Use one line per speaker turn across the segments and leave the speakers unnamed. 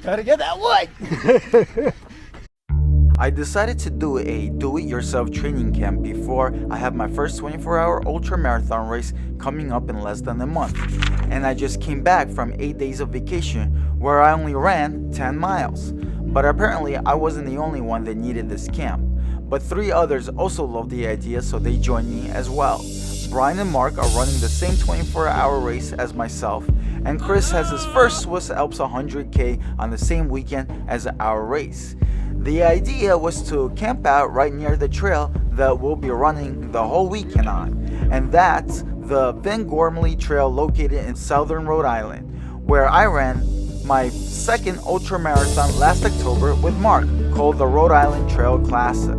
Gotta get that wood.
I decided to do a do-it-yourself training camp before I have my first 24-hour ultramarathon race coming up in less than a month. And I just came back from 8 days of vacation where I only ran 10 miles. But apparently I wasn't the only one that needed this camp. But 3 others also loved the idea, so they joined me as well. Brian and Mark are running the same 24-hour race as myself, and Chris has his first Swiss ALPS 100K on the same weekend as our race. The idea was to camp out right near the trail that we'll be running the whole weekend on, and that's the Van Gormley Trail located in southern Rhode Island, where I ran my second ultramarathon last October with Mark, called the Rhode Island Trail Classic.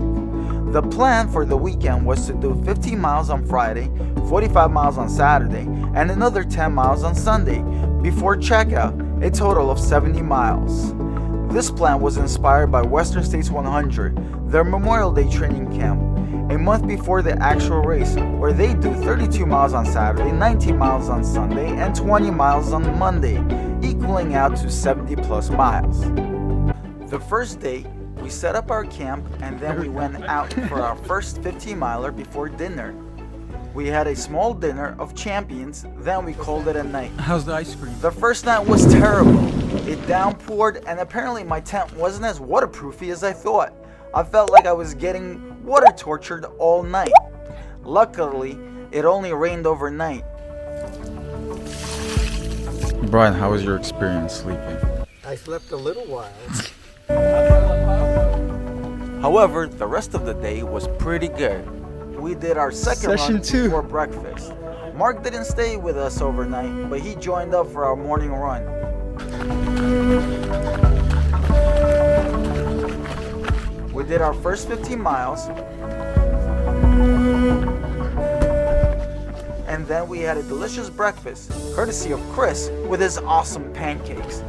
The plan for the weekend was to do 15 miles on Friday, 45 miles on Saturday, and another 10 miles on Sunday, before checkout, a total of 70 miles. This plan was inspired by Western States 100, their Memorial Day training camp, a month before the actual race, where they do 32 miles on Saturday, 19 miles on Sunday, and 20 miles on Monday, equaling out to 70 plus miles. The first day, we set up our camp and then we went out for our first 15-miler before dinner. We had a small dinner of champions, then we called it a night.
How's the ice cream?
The first night was terrible. It downpoured and apparently my tent wasn't as waterproofy as I thought. I felt like I was getting water tortured all night. Luckily, it only rained overnight. Brian, how was your experience sleeping?
I slept a little while.
However, the rest of the day was pretty good. We did our second run before breakfast. Mark didn't stay with us overnight, but he joined up for our morning run. We did our first 15 miles, and then we had a delicious breakfast, courtesy of Chris with his awesome pancakes.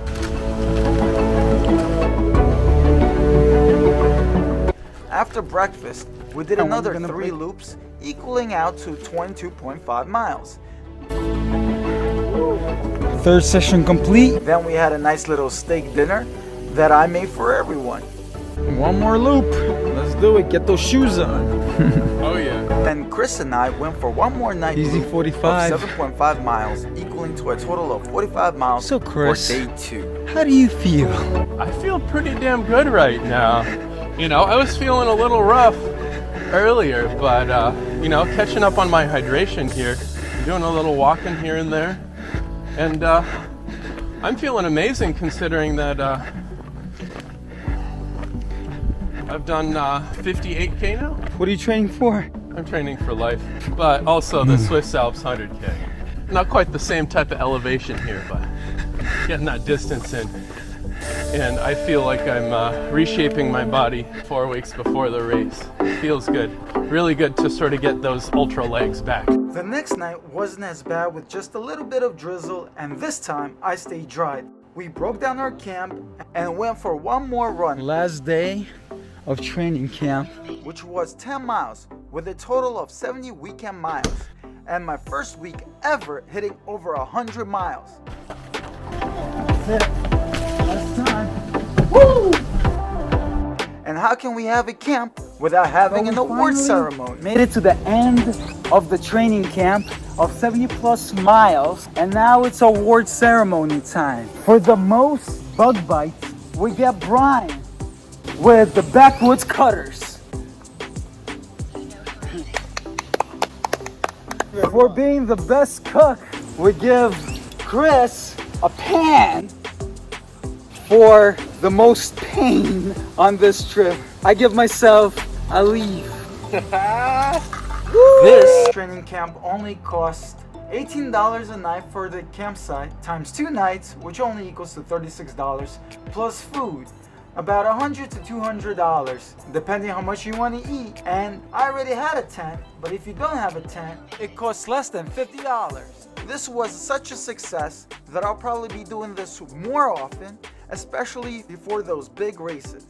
After breakfast, we did another 3 loops, equaling out to 22.5 miles.
Third session complete.
Then we had a nice little steak dinner that I made for everyone.
One more loop. Let's do it. Get those shoes on.
Oh yeah.
Then Chris and I went for one more night
Easy
loop
45.
of 7.5 miles, equaling to a total of 45 miles
So Chris,
for day 2.
how do you feel?
I feel pretty damn good right now. You know, I was feeling a little rough earlier, but you know, catching up on my hydration here, doing a little walking here and there, and I'm feeling amazing considering that I've done 58K now.
What are you training for?
I'm training for life, but also the Swiss ALPS 100K. Not quite the same type of elevation here, but getting that distance in. And I feel like I'm reshaping my body 4 weeks before the race. Feels good. Really good to sort of get those ultra legs back.
The next night wasn't as bad with just a little bit of drizzle, and this time I stayed dry. We broke down our camp and went for one more run.
Last day of training camp,
which was 10 miles with a total of 70 weekend miles, and my first week ever hitting over 100 miles.
That's it. Last time. Woo!
And how can we have a camp without having an award ceremony?
Made it to the end of the training camp of 70 plus miles, and now it's award ceremony time. For the most bug bites, we get Brian with the backwoods cutters. For being the best cook, we give Chris a pan for the most pain on this trip. I give myself a leaf.
This training camp only cost $18 a night for the campsite times 2 nights, which only equals to $36, plus food. About $100 to $200, depending how much you want to eat. And I already had a tent, but if you don't have a tent, it costs less than $50. This was such a success that I'll probably be doing this more often, especially before those big races.